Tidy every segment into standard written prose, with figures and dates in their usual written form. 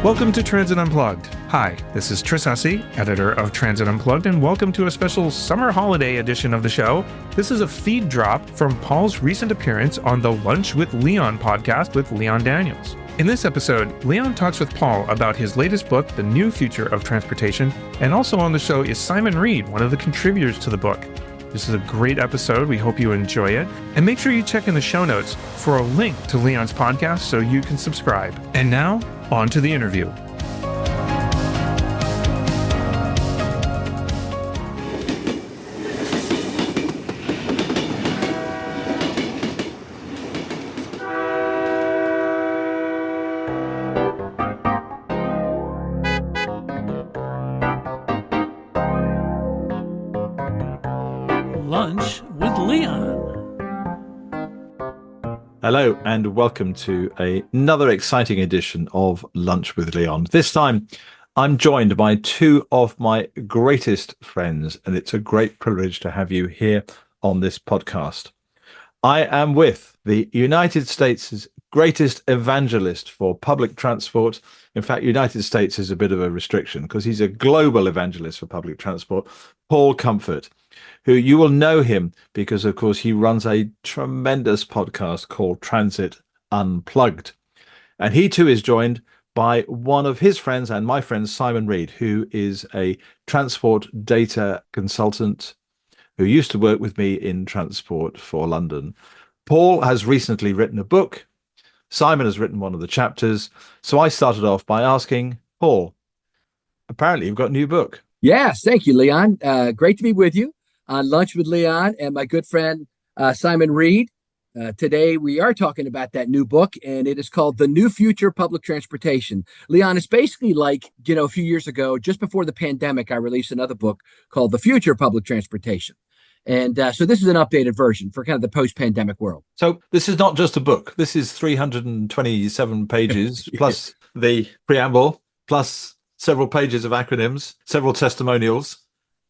Welcome to Transit Unplugged. Hi, this is Tris Hussey, editor of Transit Unplugged, and welcome to a special summer holiday edition of the show. This is a feed drop from Paul's recent appearance on the Lunch with Leon podcast with Leon Daniels. In this episode, Leon talks with Paul about his latest book, The New Future of Transportation, and also on the show is Simon Reed, one of the contributors to the book. This is a great episode. We hope you enjoy it. And make sure you check in the show notes for a link to Leon's podcast so you can subscribe. And now, on to the interview. Lunch with Leon. Hello and welcome to another exciting edition of Lunch with Leon. This time I'm joined by two of my greatest friends, and it's a great privilege to have you here on this podcast. I am with the United States' greatest evangelist for public transport. In fact, United States is a bit of a restriction because he's a global evangelist for public transport, Paul Comfort, who you will know him because, of course, he runs a tremendous podcast called Transit Unplugged. And he too is joined by one of his friends and my friend, Simon Reed, who is a transport data consultant who used to work with me in Transport for London. Paul has recently written a book. Simon has written one of the chapters. So I started off by asking, Paul, apparently you've got a new book. Yes, thank you, Leon. Great to be with you on Lunch with Leon and my good friend, Simon Reed. Today, we are talking about that new book, and it is called The New Future of Public Transportation. Leon, it's basically like, a few years ago, just before the pandemic, I released another book called The Future of Public Transportation. And so this is an updated version for kind of the post-pandemic world. So this is not just a book. This is 327 pages, plus the preamble, plus several pages of acronyms, several testimonials,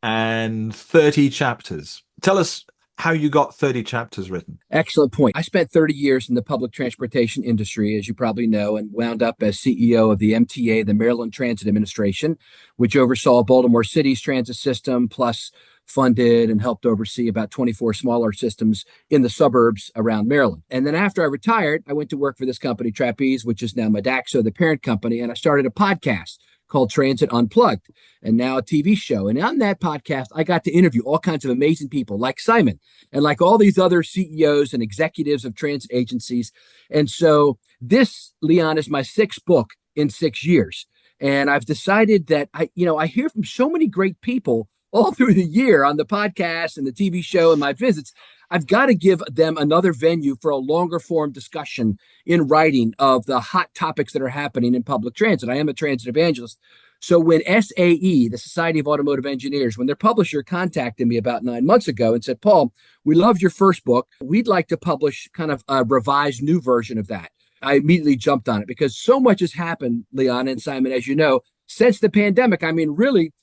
and 30 chapters. Tell us how you got 30 chapters written. Excellent point. I spent 30 years in the public transportation industry, as you probably know, and wound up as CEO of the MTA, the Maryland Transit Administration, which oversaw Baltimore City's transit system, plus funded and helped oversee about 24 smaller systems in the suburbs around Maryland. And then after I retired, I went to work for this company, Trapeze, which is now Modaxo, the parent company, and I started a podcast called Transit Unplugged, and now a TV show. And on that podcast, I got to interview all kinds of amazing people like Simon and like all these other CEOs and executives of transit agencies. And so this, Leon, is my sixth book in 6 years. And I've decided that I hear from so many great people all through the year on the podcast and the TV show and my visits. I've got to give them another venue for a longer form discussion in writing of the hot topics that are happening in public transit. I am a transit evangelist. So when SAE, the Society of Automotive Engineers, when their publisher contacted me about 9 months ago and said, Paul, we loved your first book. We'd like to publish kind of a revised new version of that. I immediately jumped on it because so much has happened, Leon and Simon, as you know, since the pandemic. I mean, really,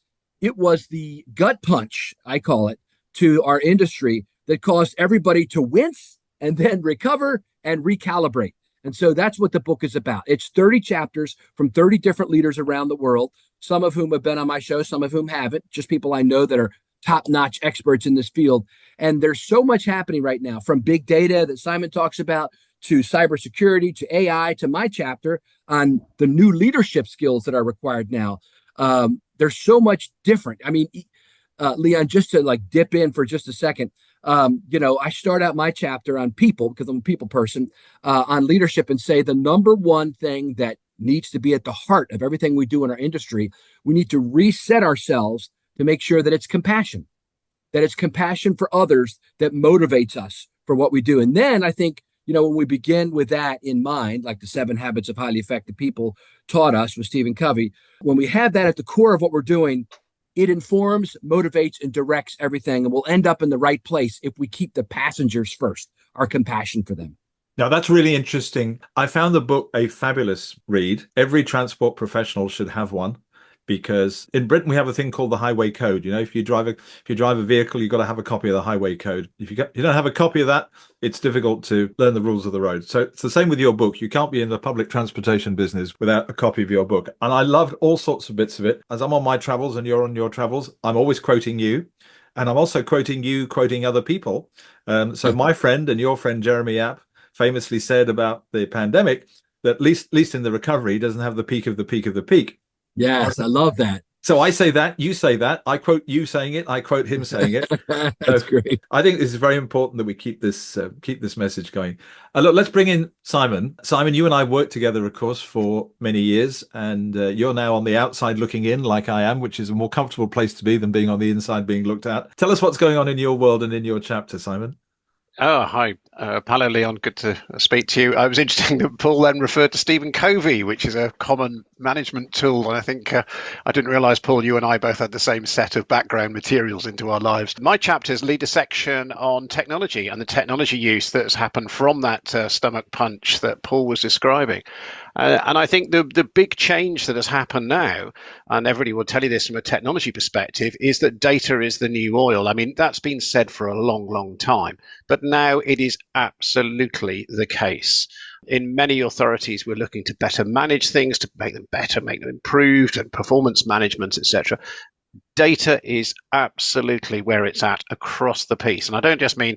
it was the gut punch, I call it, to our industry that caused everybody to wince and then recover and recalibrate. And so that's what the book is about. It's 30 chapters from 30 different leaders around the world, some of whom have been on my show, some of whom haven't, just people I know that are top-notch experts in this field. And there's so much happening right now, from big data that Simon talks about, to cybersecurity, to AI, to my chapter on the new leadership skills that are required now. There's so much different. I mean, Leon, just to like dip in for just a second, I start out my chapter on people because I'm a people person, on leadership, and say the number one thing that needs to be at the heart of everything we do in our industry, we need to reset ourselves to make sure that it's compassion for others that motivates us for what we do. And then I think, when we begin with that in mind, like the 7 Habits of Highly Effective People taught us with Stephen Covey, when we have that at the core of what we're doing, it informs, motivates, and directs everything. And we'll end up in the right place if we keep the passengers first, our compassion for them. Now, that's really interesting. I found the book a fabulous read. Every transport professional should have one, because in Britain we have a thing called the highway code. You know, if you drive a vehicle, you've got to have a copy of the highway code. If you don't have a copy of that, it's difficult to learn the rules of the road. So it's the same with your book. You can't be in the public transportation business without a copy of your book. And I loved all sorts of bits of it. As I'm on my travels and you're on your travels, I'm always quoting you. And I'm also quoting you, quoting other people. So my friend and your friend Jeremy App famously said about the pandemic that at least in the recovery doesn't have the peak of the peak of the peak. Yes, I love that. So I say that, you say that, I quote you saying it, I quote him saying it. That's great. I think this is very important that we keep this message going. Look, let's bring in Simon. Simon, you and I worked together, of course, for many years, and you're now on the outside looking in, like I am, which is a more comfortable place to be than being on the inside being looked at. Tell us what's going on in your world and in your chapter, Simon. Oh, hi, Paolo, Leon. Good to speak to you. It was interesting that Paul then referred to Stephen Covey, which is a common management tool. And I think I didn't realize, Paul, you and I both had the same set of background materials into our lives. My chapters lead a section on technology and the technology use that's happened from that stomach punch that Paul was describing. And I think the big change that has happened now, and everybody will tell you this from a technology perspective, is that data is the new oil. I mean, that's been said for a long, long time, but now it is absolutely the case. In many authorities, we're looking to better manage things, to make them better, make them improved, and performance management, etc. Data is absolutely where it's at across the piece. And I don't just mean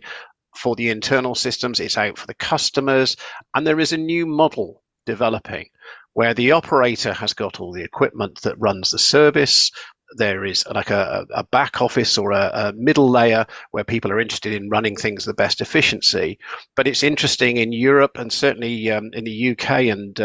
for the internal systems, it's out for the customers. And there is a new model developing where the operator has got all the equipment that runs the service. There is like a back office or a middle layer where people are interested in running things the best efficiency. But it's interesting in Europe and certainly in the UK and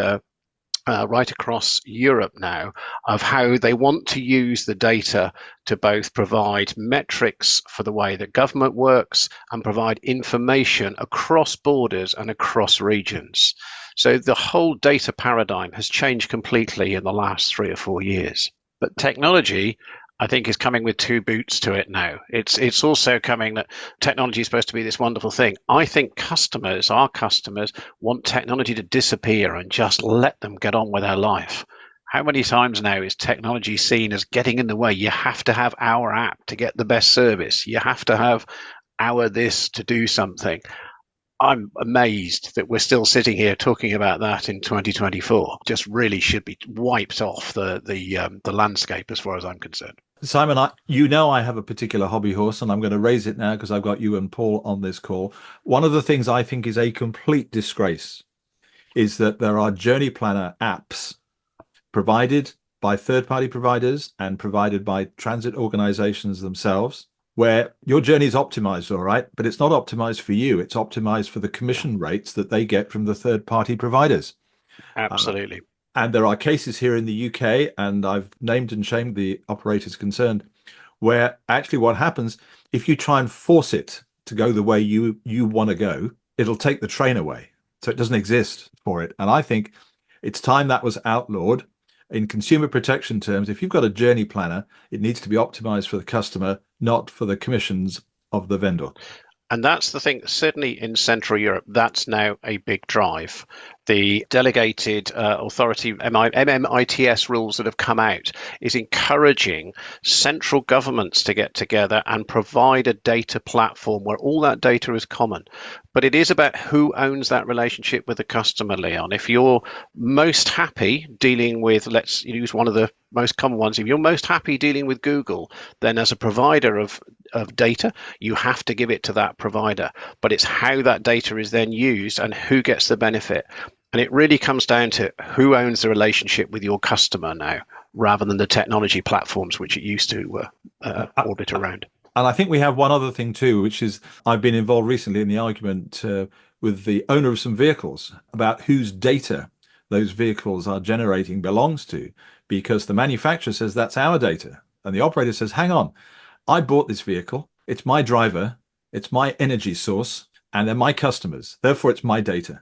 right across Europe now of how they want to use the data to both provide metrics for the way that government works and provide information across borders and across regions. So the whole data paradigm has changed completely in the last 3 or 4 years. But technology, I think, is coming with two boots to it now. It's also coming that technology is supposed to be this wonderful thing. I think our customers, want technology to disappear and just let them get on with their life. How many times now is technology seen as getting in the way? You have to have our app to get the best service. You have to have our this to do something. I'm amazed that we're still sitting here talking about that in 2024. Just really should be wiped off the landscape as far as I'm concerned. Simon, I have a particular hobby horse, and I'm going to raise it now because I've got you and Paul on this call. One of the things I think is a complete disgrace is that there are journey planner apps provided by third-party providers and provided by transit organizations themselves, where your journey is optimized, all right, but it's not optimized for you. It's optimized for the commission rates that they get from the third-party providers. Absolutely. And there are cases here in the UK, and I've named and shamed the operators concerned, where actually what happens, if you try and force it to go the way you want to go, it'll take the train away. So it doesn't exist for it. And I think it's time that was outlawed. In consumer protection terms, if you've got a journey planner, it needs to be optimized for the customer, not for the commissions of the vendor. And that's the thing, certainly in Central Europe, that's now a big drive. The delegated authority MMITS rules that have come out is encouraging central governments to get together and provide a data platform where all that data is common. But it is about who owns that relationship with the customer, Leon. If you're most happy dealing with, let's use one of the most common ones, if you're most happy dealing with Google, then as a provider of data, you have to give it to that provider. But it's how that data is then used and who gets the benefit. And it really comes down to who owns the relationship with your customer now, rather than the technology platforms which it used to orbit around. And I think we have one other thing too, which is I've been involved recently in the argument with the owner of some vehicles about whose data those vehicles are generating belongs to, because the manufacturer says that's our data. And the operator says, hang on, I bought this vehicle. It's my driver. It's my energy source. And they're my customers. Therefore, it's my data.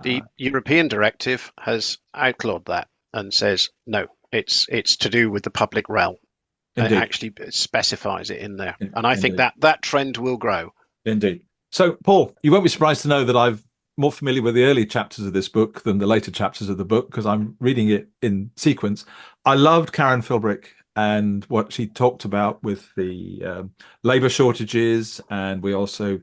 The European directive has outlawed that and says, no, it's to do with the public realm. Indeed. It actually specifies it in there. And I think that trend will grow. Indeed. So, Paul, you won't be surprised to know that I've more familiar with the early chapters of this book than the later chapters of the book because I'm reading it in sequence. I loved Karen Philbrick and what she talked about with the labor shortages. And we also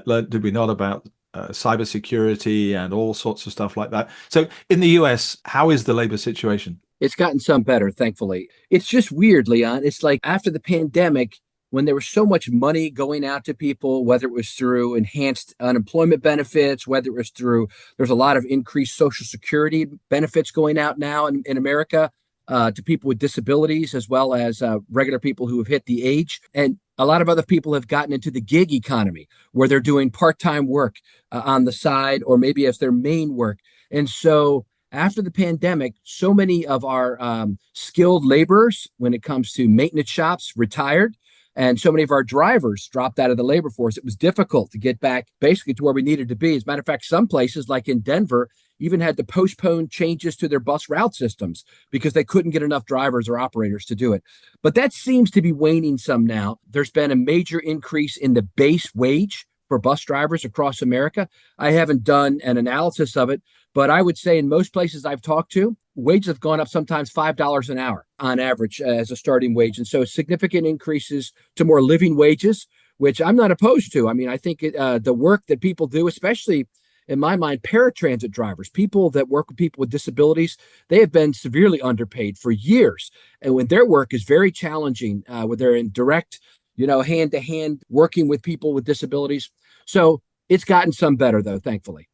learned, did we not, about cybersecurity and all sorts of stuff like that. So in the US, how is the labor situation? It's gotten some better, thankfully. It's just weird, Leon. It's like after the pandemic, when there was so much money going out to people, whether it was through enhanced unemployment benefits, whether it was through, there's a lot of increased Social Security benefits going out now in America to people with disabilities, as well as regular people who have hit the age. And a lot of other people have gotten into the gig economy where they're doing part-time work on the side, or maybe as their main work. And so after the pandemic, so many of our skilled laborers, when it comes to maintenance shops, retired. And so many of our drivers dropped out of the labor force. It was difficult to get back basically to where we needed to be. As a matter of fact, some places like in Denver even had to postpone changes to their bus route systems because they couldn't get enough drivers or operators to do it. But that seems to be waning some now. There's been a major increase in the base wage for bus drivers across America. I haven't done an analysis of it, but I would say in most places I've talked to, wages have gone up sometimes $5 an hour on average as a starting wage. And so significant increases to more living wages, which I'm not opposed to. I mean, I think the work that people do, especially in my mind, paratransit drivers, people that work with people with disabilities, they have been severely underpaid for years. And when their work is very challenging, when they're in direct, hand-to-hand working with people with disabilities. So it's gotten some better, though, thankfully.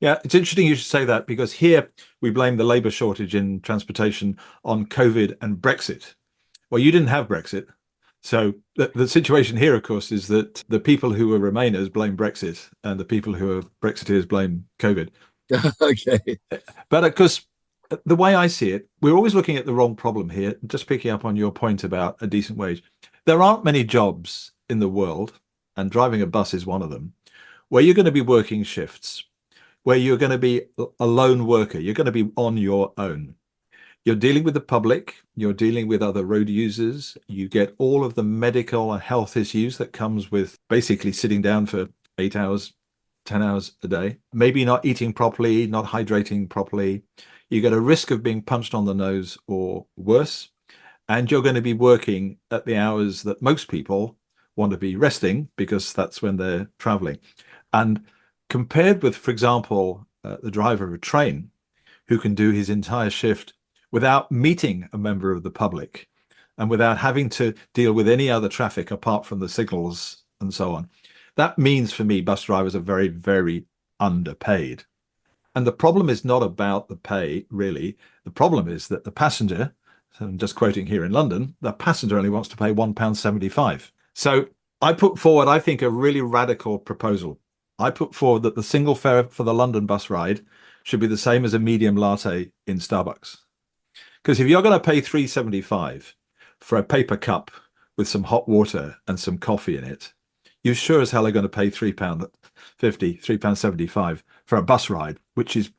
Yeah, it's interesting you should say that because here we blame the labor shortage in transportation on COVID and Brexit. Well, you didn't have Brexit. So the situation here, of course, is that the people who are Remainers blame Brexit and the people who are Brexiteers blame COVID. Okay. But of course, the way I see it, we're always looking at the wrong problem here. Just picking up on your point about a decent wage. There aren't many jobs in the world, and driving a bus is one of them, where you're going to be working shifts, where you're going to be a lone worker. You're going to be on your own. You're dealing with the public. You're dealing with other road users. You get all of the medical and health issues that comes with basically sitting down for 8 hours, 10 hours a day, maybe not eating properly, not hydrating properly. You get a risk of being punched on the nose or worse. And you're going to be working at the hours that most people want to be resting because that's when they're traveling. And compared with, for example, the driver of a train who can do his entire shift without meeting a member of the public and without having to deal with any other traffic apart from the signals and so on. That means for me, bus drivers are very, very underpaid. And the problem is not about the pay, really. The problem is that the passenger, so I'm just quoting here in London, the passenger only wants to pay £1.75. So I put forward, I think, a really radical proposal. I put forward that the single fare for the London bus ride should be the same as a medium latte in Starbucks. Because if you're going to pay £3.75 for a paper cup with some hot water and some coffee in it, you sure as hell are going to pay £3.50, £3.75 for a bus ride, which is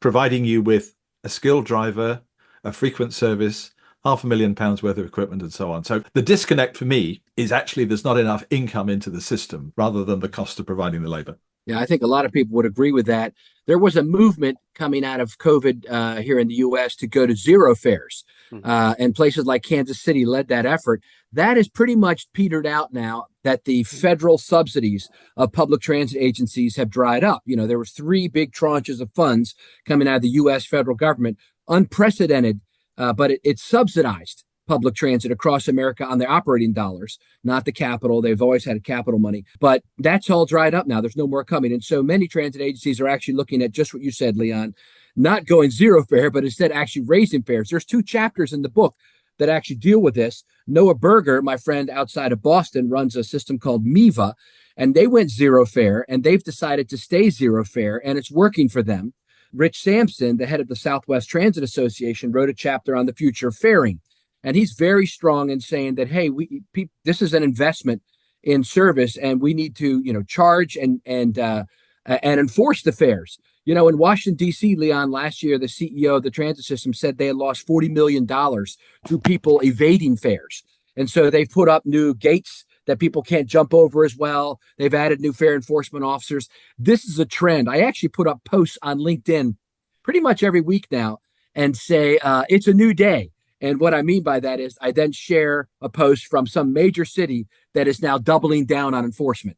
providing you with a skilled driver, a frequent service, £500,000 worth of equipment and so on. So the disconnect for me is actually there's not enough income into the system rather than the cost of providing the labor. Yeah, I think a lot of people would agree with that. There was a movement coming out of COVID here in the U.S. to go to zero fares, and places like Kansas City led that effort. That is pretty much petered out now that the federal subsidies of public transit agencies have dried up. You know, there was 3 big tranches of funds coming out of the U.S. federal government, unprecedented, but it subsidized public transit across America on their operating dollars, not the capital. They've always had capital money, but that's all dried up now. There's no more coming. And so many transit agencies are actually looking at just what you said, Leon, not going zero fare, but instead actually raising fares. There's 2 chapters in the book that actually deal with this. Noah Berger, my friend outside of Boston, runs a system called MEVA, and they went zero fare, and they've decided to stay zero fare, and it's working for them. Rich Sampson, the head of the Southwest Transit Association, wrote a chapter on the future of faring. And he's very strong in saying that, hey, this is an investment in service, and we need to, charge and enforce the fares. In Washington, D.C., Leon, last year, the CEO of the transit system said they had lost $40 million through people evading fares. And so they've put up new gates that people can't jump over as well. They've added new fair enforcement officers. This is a trend. I actually put up posts on LinkedIn pretty much every week now and say, it's a new day. And what I mean by that is I then share a post from some major city that is now doubling down on enforcement.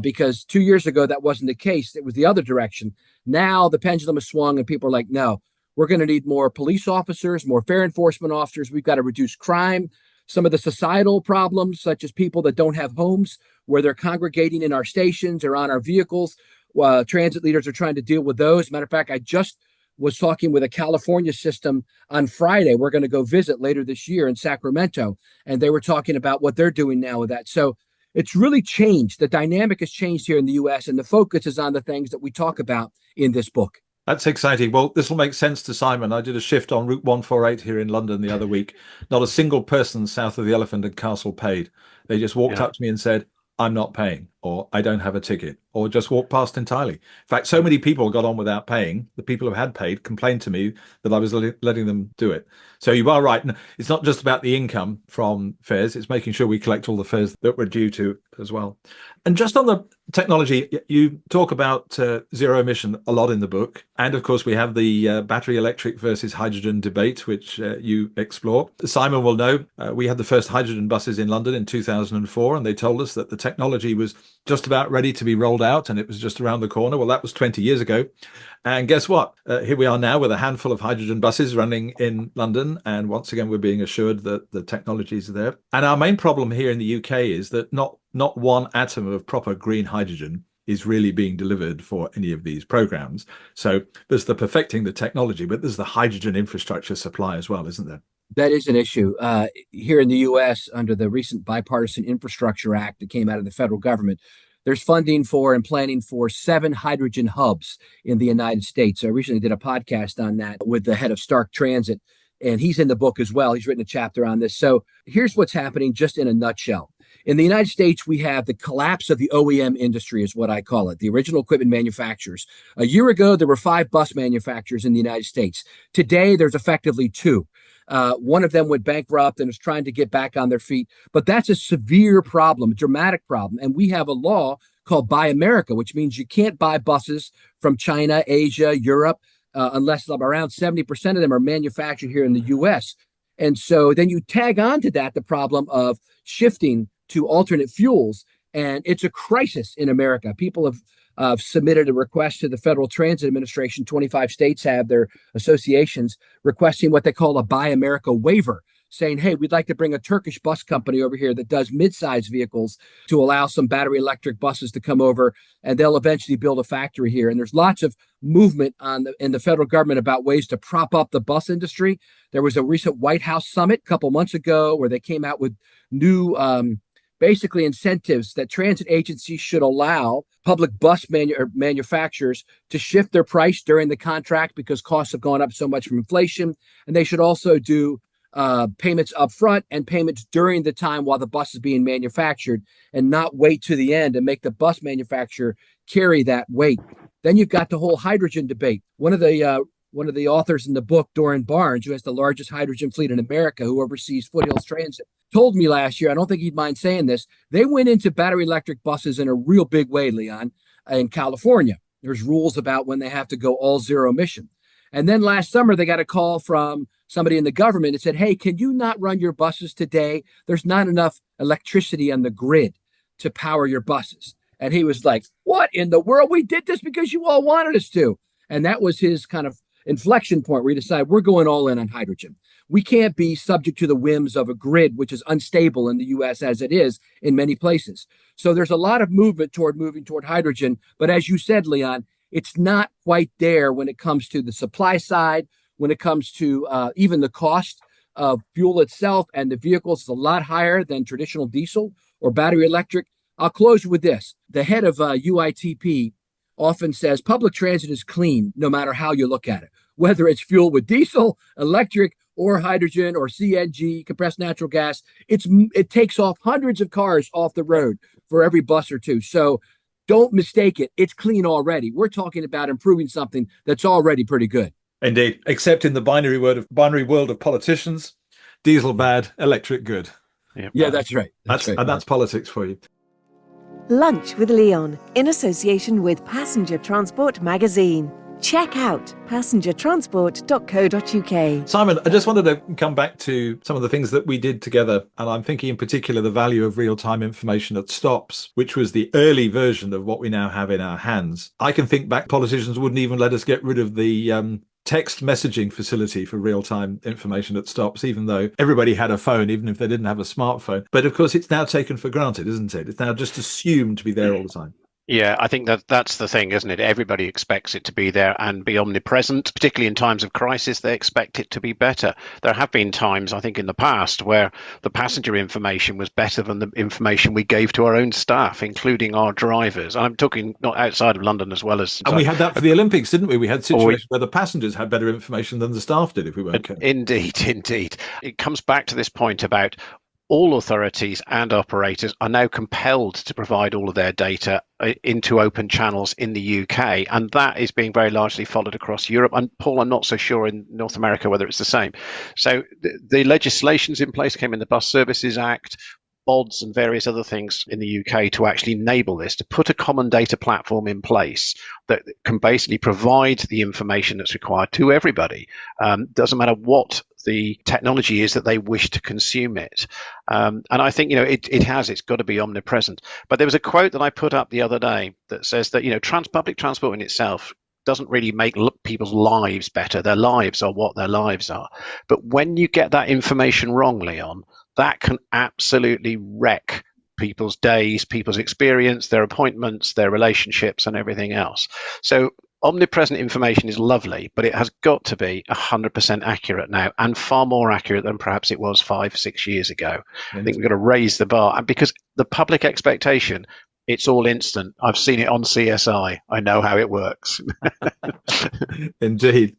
Because 2 years ago, that wasn't the case. It was the other direction. Now the pendulum has swung and people are like, no, we're going to need more police officers, more fair enforcement officers. We've got to reduce crime. Some of the societal problems, such as people that don't have homes where they're congregating in our stations or on our vehicles. Transit leaders are trying to deal with those. Matter of fact, I just was talking with a California system on Friday. We're going to go visit later this year in Sacramento, and they were talking about what they're doing now with that. So it's really changed. The dynamic has changed here in the U.S., and the focus is on the things that we talk about in this book. That's exciting. Well, this will make sense to Simon. I did a shift on Route 148 here in London the other week. Not a single person south of the Elephant and Castle paid. They just walked up to me and said, I'm not paying, or I don't have a ticket, or just walked past entirely. In fact, so many people got on without paying. The people who had paid complained to me that I was letting them do it. So you are right. It's not just about the income from fares. It's making sure we collect all the fares that we're due to as well. And just on the technology, you talk about zero emission a lot in the book. And of course, we have the battery electric versus hydrogen debate, which you explore. Simon will know we had the first hydrogen buses in London in 2004, and they told us that the technology was just about ready to be rolled out and it was just around the corner. Well, that was 20 years ago. And guess what? Here we are now with a handful of hydrogen buses running in London. And once again, we're being assured that the technologies are there. And our main problem here in the UK is that not one atom of proper green hydrogen is really being delivered for any of these programs. So there's the perfecting the technology, but there's the hydrogen infrastructure supply as well, isn't there? That is an issue. Here in the U.S., under the recent Bipartisan Infrastructure Act that came out of the federal government, there's funding for and planning for 7 hydrogen hubs in the United States. I recently did a podcast on that with the head of Stark Transit, and he's in the book as well. He's written a chapter on this. So here's what's happening just in a nutshell. In the United States, we have the collapse of the OEM industry, is what I call it, the original equipment manufacturers. A year ago, there were 5 bus manufacturers in the United States. Today, there's effectively 2. One of them went bankrupt and is trying to get back on their feet. But that's a severe problem, a dramatic problem. And we have a law called Buy America, which means you can't buy buses from China, Asia, Europe, unless around 70% of them are manufactured here in the U.S. And so then you tag on to that the problem of shifting to alternate fuels. And it's a crisis in America. People have submitted a request to the Federal Transit Administration. 25 states have their associations requesting what they call a Buy America waiver, saying, hey, we'd like to bring a Turkish bus company over here that does mid-size vehicles to allow some battery electric buses to come over, and they'll eventually build a factory here. And there's lots of movement in the federal government about ways to prop up the bus industry. There was a recent White House summit a couple months ago where they came out with new basically incentives that transit agencies should allow public bus manufacturers to shift their price during the contract because costs have gone up so much from inflation. And they should also do payments up front and payments during the time while the bus is being manufactured, and not wait to the end and make the bus manufacturer carry that weight. Then you've got the whole hydrogen debate. One of the authors in the book, Doran Barnes, who has the largest hydrogen fleet in America, who oversees Foothills Transit, told me last year, I don't think he'd mind saying this, they went into battery electric buses in a real big way, Leon, in California. There's rules about when they have to go all zero emission. And then last summer, they got a call from somebody in the government that said, hey, can you not run your buses today? There's not enough electricity on the grid to power your buses. And he was like, what in the world? We did this because you all wanted us to. And that was his kind of inflection point where he decided we're going all in on hydrogen. We can't be subject to the whims of a grid, which is unstable in the U.S. as it is in many places. So there's a lot of movement toward moving toward hydrogen. But as you said, Leon, it's not quite there when it comes to the supply side, when it comes to even the cost of fuel itself, and the vehicles is a lot higher than traditional diesel or battery electric. I'll close with this. The head of UITP often says public transit is clean no matter how you look at it, whether it's fueled with diesel, electric, or hydrogen, or CNG, compressed natural gas. It takes off hundreds of cars off the road for every bus or two. So don't mistake it. It's clean already. We're talking about improving something that's already pretty good. Indeed, except in the binary world of politicians, diesel bad, electric good. Yeah, that's right. That's politics for you. Lunch with Leon, in association with Passenger Transport magazine. Check out passengertransport.co.uk. Simon, I just wanted to come back to some of the things that we did together, and I'm thinking in particular the value of real-time information at stops, which was the early version of what we now have in our hands. I can think back, politicians wouldn't even let us get rid of the text messaging facility for real-time information at stops, even though everybody had a phone, even if they didn't have a smartphone. But of course, it's now taken for granted, isn't it? It's now just assumed to be there all the time. Yeah, I think that's the thing, isn't it? Everybody expects it to be there and be omnipresent, particularly in times of crisis. They expect it to be better. There have been times, I think, in the past where the passenger information was better than the information we gave to our own staff, including our drivers. I'm talking not outside of London as well as... And we had that for the Olympics, didn't we? We had situations where the passengers had better information than the staff did if we weren't careful. Indeed. It comes back to this point about all authorities and operators are now compelled to provide all of their data into open channels in the UK, and that is being very largely followed across Europe. And Paul, I'm not so sure in North America whether it's the same. So the legislation's in place, came in the Bus Services Act, BODs and various other things in the UK to actually enable this, to put a common data platform in place that can basically provide the information that's required to everybody. Doesn't matter what the technology is that they wish to consume it. And I think, it's got to be omnipresent. But there was a quote that I put up the other day that says that, public transport in itself doesn't really make people's lives better. Their lives are what their lives are. But when you get that information wrong, Leon, that can absolutely wreck people's days, people's experience, their appointments, their relationships, and everything else. So omnipresent information is lovely, but it has got to be 100% accurate now, and far more accurate than perhaps it was 5-6 years ago. I think we've got to raise the bar, and because the public expectation, it's all instant. I've seen it on CSI. I know how it works. Indeed.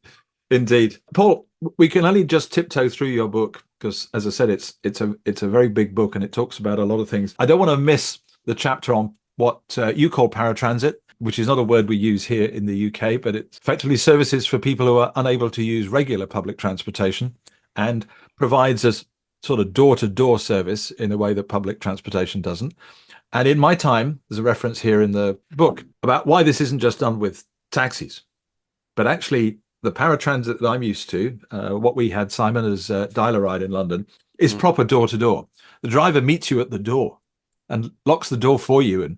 Paul, we can only just tiptoe through your book because, as I said, it's a very big book and it talks about a lot of things. I don't want to miss the chapter on what you call paratransit, which is not a word we use here in the UK, but it's effectively services for people who are unable to use regular public transportation and provides us sort of door-to-door service in a way that public transportation doesn't. And in my time, there's a reference here in the book about why this isn't just done with taxis, but actually the paratransit that I'm used to, what we had, Simon, as Dial-A-Ride in London, is proper door-to-door. The driver meets you at the door and locks the door for you and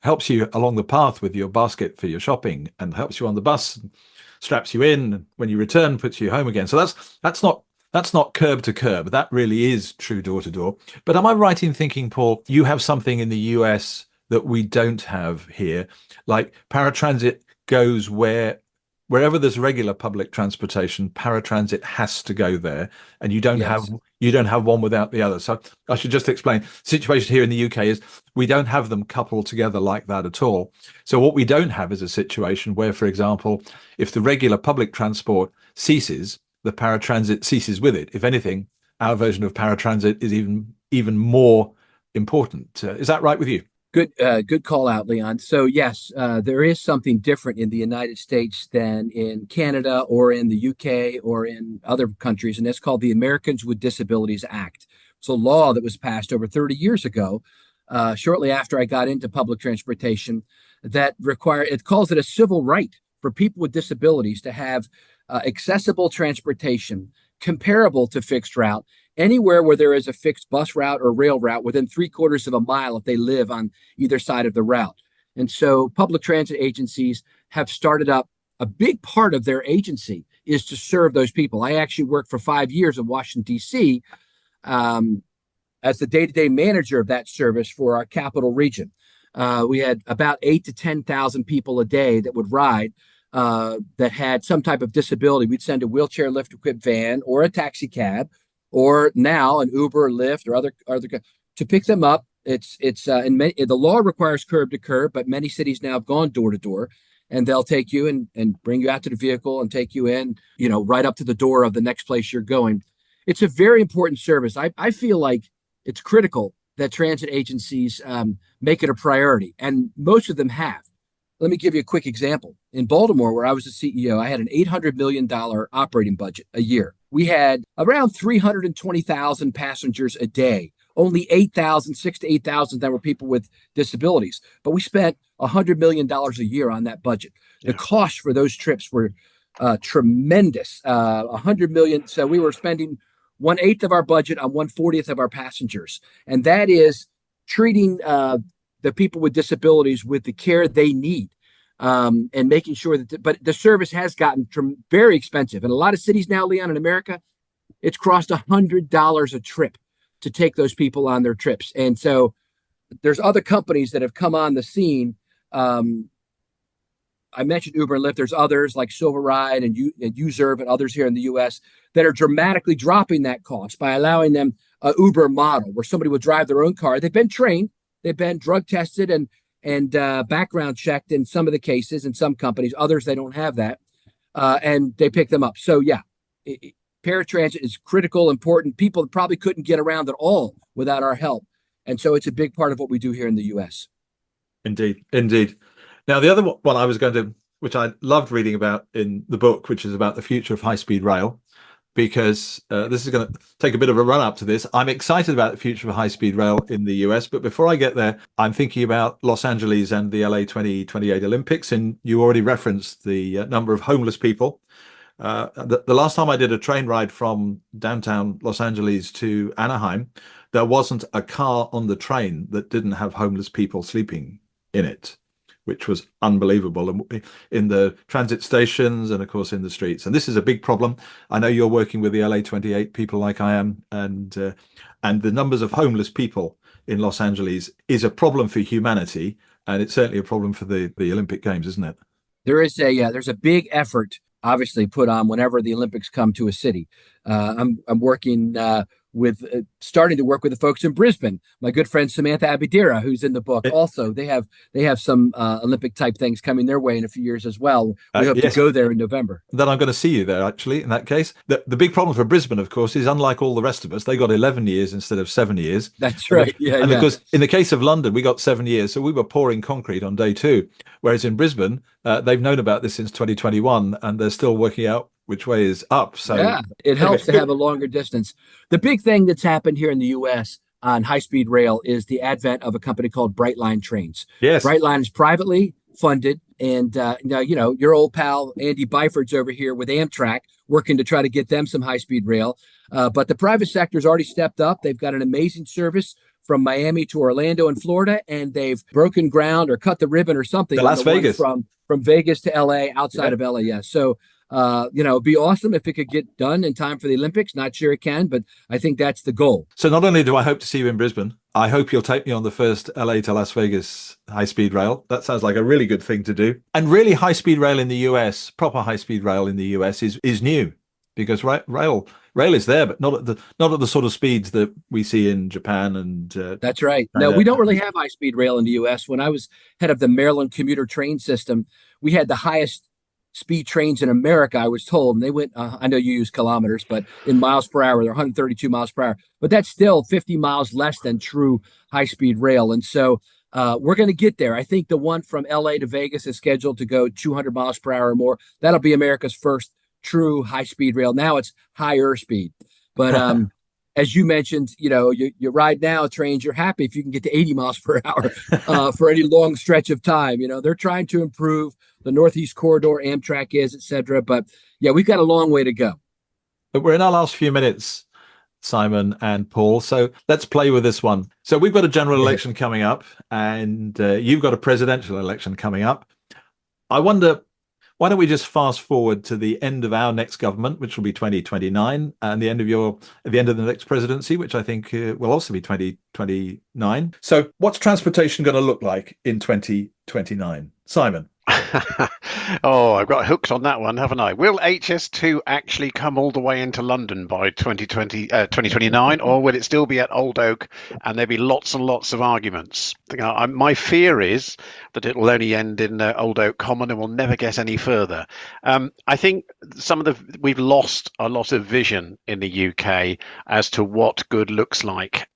helps you along the path with your basket for your shopping and helps you on the bus, and straps you in, and when you return, puts you home again. So that's not curb to curb. That really is true door-to-door. But am I right in thinking, Paul, you have something in the US that we don't have here? Like paratransit goes wherever there's regular public transportation, paratransit has to go there, and you don't have one without the other. So I should just explain. The situation here in the UK is we don't have them coupled together like that at all. So what we don't have is a situation where, for example, if the regular public transport ceases, the paratransit ceases with it. If anything, our version of paratransit is even more important. Is that right with you? Good call out, Leon. So yes, there is something different in the United States than in Canada or in the UK or in other countries, and that's called the Americans with Disabilities Act. It's a law that was passed over 30 years ago, shortly after I got into public transportation, that it calls it a civil right for people with disabilities to have accessible transportation comparable to fixed route anywhere where there is a fixed bus route or rail route within 3/4 of a mile if they live on either side of the route. And so public transit agencies have started up, a big part of their agency is to serve those people. I actually worked for 5 years in Washington, D.C. As the day-to-day manager of that service for our capital region. We had about 8,000 to 10,000 people a day that would ride that had some type of disability. We'd send a wheelchair lift equipped van or a taxi cab, or now an Uber, Lyft, or other to pick them up. The law requires curb to curb, but many cities now have gone door to door, and they'll take you and bring you out to the vehicle and take you in, right up to the door of the next place you're going. It's a very important service. I feel like it's critical that transit agencies make it a priority, and most of them have. Let me give you a quick example. In Baltimore, where I was the CEO, I had an $800 million operating budget a year. We had around 320,000 passengers a day only 6 to 8,000 that were people with disabilities. But we spent $100 million a year on that budget. The costs for those trips were tremendous. 100 million. So we were spending 1/8 of our budget on 1/40th of our passengers, and that is treating the people with disabilities with the care they need, and making sure that. But the service has gotten very expensive in a lot of cities now, Leon, in America. It's cost $100 a trip to take those people on their trips, and so there's other companies that have come on the scene. I mentioned Uber and Lyft. There's others like Silver Ride and Userve and others here in the U.S. that are dramatically dropping that cost by allowing them a Uber model where somebody will drive their own car. They've been trained, they've been drug tested and background checked in some of the cases in some companies. Others they don't have that, and they pick them up. So yeah, paratransit is critical, important. People probably couldn't get around at all without our help, and so it's a big part of what we do here in the U.S. Indeed, indeed. Now, the other one I was going to, which I loved reading about in the book, which is about the future of high-speed rail, because this is going to take a bit of a run up to this. I'm excited about the future of high-speed rail in the US, but before I get there, I'm thinking about Los Angeles and the LA 2028 Olympics, and you already referenced the number of homeless people. The last time I did a train ride from downtown Los Angeles to Anaheim, there wasn't a car on the train that didn't have homeless people sleeping in it, which was unbelievable, and in the transit stations and of course in the streets. And this is a big problem. I know you're working with the LA 28 people like I am, and the numbers of homeless people in Los Angeles is a problem for humanity, and it's certainly a problem for the Olympic Games, isn't it? There's a big effort obviously put on whenever the Olympics come to a city. I'm working starting to work with the folks in Brisbane. My good friend Samantha Abedira, who's in the book, also they have some Olympic type things coming their way in a few years as well. We hope to go there in November. Then I'm going to see you there, actually, in that case. The big problem for Brisbane, of course, is unlike all the rest of us, they got 11 years instead of 7 years. That's right. And of course, in the case of London, we got 7 years, so we were pouring concrete on day 2. Whereas in Brisbane, they've known about this since 2021, and they're still working out which way is up. So yeah, it helps to have a longer distance. The big thing that's happened here in the U.S. on high-speed rail is the advent of a company called Brightline Trains. Yes, Brightline is privately funded, and your old pal Andy Byford's over here with Amtrak working to try to get them some high-speed rail. But the private sector's already stepped up. They've got an amazing service from Miami to Orlando in Florida, and they've broken ground or cut the ribbon or something. Las Vegas. From Vegas to LA, outside of LA. Yes. So, it'd be awesome if it could get done in time for the Olympics. Not sure it can, but I think that's the goal. So not only do I hope to see you in Brisbane, I hope you'll take me on the first LA to Las Vegas high-speed rail. That sounds like a really good thing to do. And really, high-speed rail in the US, proper high-speed rail in the US is new, because rail is there, but not at the sort of speeds that we see in Japan and. That's right. No, we don't really have high-speed rail in the US. When I was head of the Maryland commuter train system, we had the highest speed trains in America, I was told, and they went, I know you use kilometers, but in miles per hour, they're 132 miles per hour, but that's still 50 miles less than true high-speed rail. And so we're going to get there. I think the one from LA to Vegas is scheduled to go 200 miles per hour or more. That'll be America's first true high-speed rail. Now it's higher speed. But as you mentioned, you ride now trains, you're happy if you can get to 80 miles per hour for any long stretch of time. They're trying to improve the Northeast Corridor, Amtrak is, et cetera. But yeah, we've got a long way to go. But we're in our last few minutes, Simon and Paul. So let's play with this one. So we've got a general election coming up, and you've got a presidential election coming up. I wonder, why don't we just fast forward to the end of our next government, which will be 2029, and the end of the next presidency, which I think will also be 2029. So what's transportation going to look like in 2029? Simon? Oh, I've got hooked on that one, haven't I? Will HS2 actually come all the way into London by 2029, or will it still be at Old Oak and there'll be lots and lots of arguments? My fear is that it will only end in Old Oak Common and will never get any further. I think we've lost a lot of vision in the UK as to what good looks like.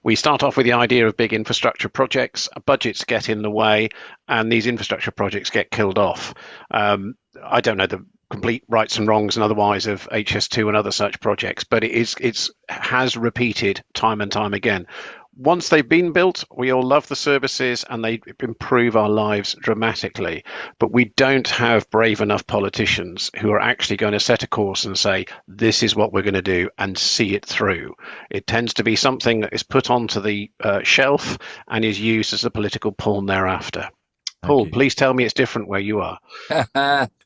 We start off with the idea of big infrastructure projects, budgets get in the way, and these infrastructure projects get killed off. I don't know complete rights and wrongs and otherwise of HS2 and other such projects, but it has repeated time and time again. Once they've been built, we all love the services and they improve our lives dramatically. But we don't have brave enough politicians who are actually going to set a course and say, this is what we're going to do and see it through. It tends to be something that is put onto the shelf and is used as a political pawn thereafter. Paul, please tell me it's different where you are.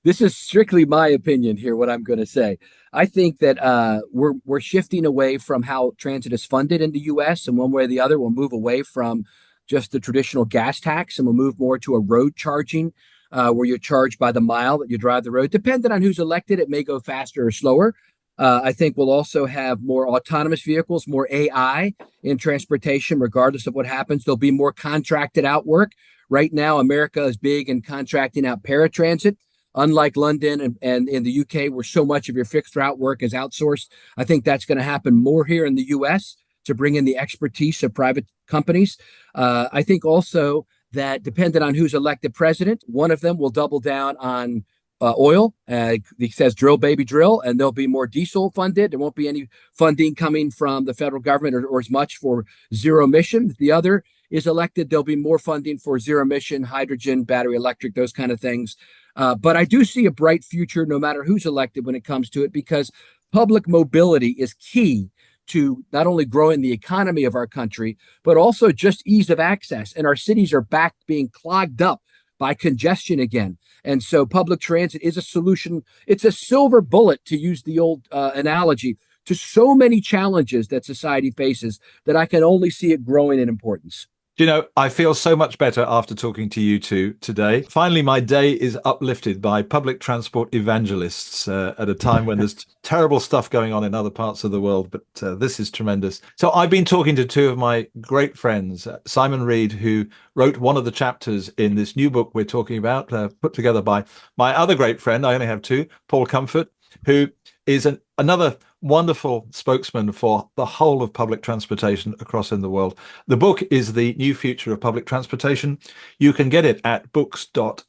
This is strictly my opinion here, what I'm going to say. I think that we're shifting away from how transit is funded in the U.S. and one way or the other, we'll move away from just the traditional gas tax and we'll move more to a road charging where you're charged by the mile that you drive the road. Depending on who's elected, it may go faster or slower. I think we'll also have more autonomous vehicles, more AI in transportation, regardless of what happens. There'll be more contracted out work. Right now, America is big in contracting out paratransit, unlike London and in the UK, where so much of your fixed route work is outsourced. I think that's going to happen more here in the US to bring in the expertise of private companies. I think also that depending on who's elected president, one of them will double down on oil. He says drill, baby, drill, and there'll be more diesel funded. There won't be any funding coming from the federal government or as much for zero emission. The other is elected, there'll be more funding for zero emission, hydrogen, battery electric, those kind of things. But I do see a bright future no matter who's elected when it comes to it, because public mobility is key to not only growing the economy of our country, but also just ease of access. And our cities are back being clogged up by congestion again. And so public transit is a solution. It's a silver bullet, to use the old analogy, to so many challenges that society faces, that I can only see it growing in importance. You know, I feel so much better after talking to you two today. Finally, my day is uplifted by public transport evangelists at a time when there's terrible stuff going on in other parts of the world. But this is tremendous. So I've been talking to two of my great friends, Simon Reed, who wrote one of the chapters in this new book we're talking about, put together by my other great friend, I only have two, Paul Comfort, who is another wonderful spokesman for the whole of public transportation across in the world. The book is The New Future of Public Transportation. You can get it at books.sae.org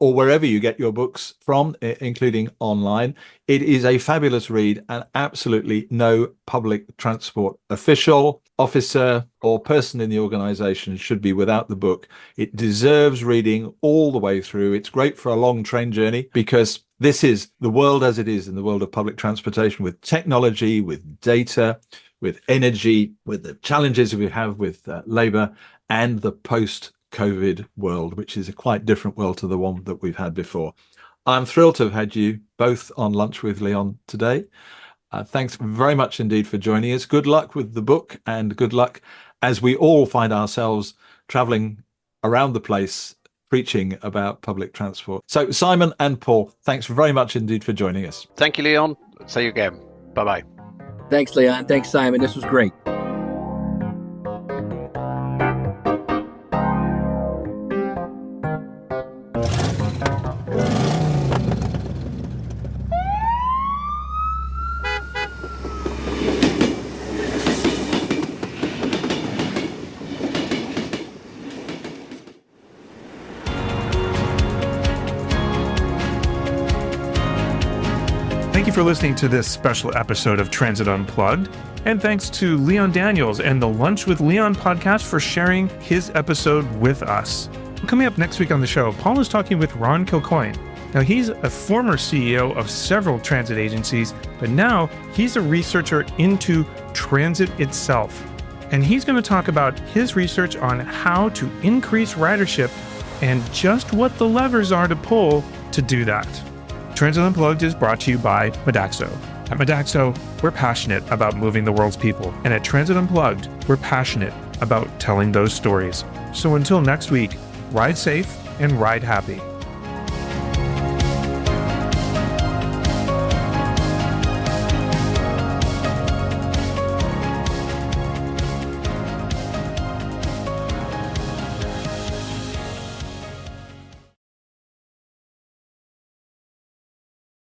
or wherever you get your books from, including online. It is a fabulous read, and absolutely no public transport official, officer, or person in the organization should be without the book. It deserves reading all the way through. It's great for a long train journey, because this is the world as it is in the world of public transportation, with technology, with data, with energy, with the challenges we have with labor, and the post-COVID world, which is a quite different world to the one that we've had before. I'm thrilled to have had you both on Lunch with Leon today. Thanks very much indeed for joining us. Good luck with the book, and good luck as we all find ourselves traveling around the place preaching about public transport. So Simon and Paul, thanks very much indeed for joining us. Thank you, Leon. See you again. Bye-bye. Thanks, Leon. Thanks, Simon. This was great. Thank you for listening to this special episode of Transit Unplugged, and thanks to Leon Daniels and the Lunch with Leon podcast for sharing his episode with us. Coming up next week on the show, Paul is talking with Ron Kilcoyne. Now, he's a former CEO of several transit agencies, but now he's a researcher into transit itself. And he's going to talk about his research on how to increase ridership and just what the levers are to pull to do that. Transit Unplugged is brought to you by Modaxo. At Modaxo, we're passionate about moving the world's people. And at Transit Unplugged, we're passionate about telling those stories. So until next week, ride safe and ride happy.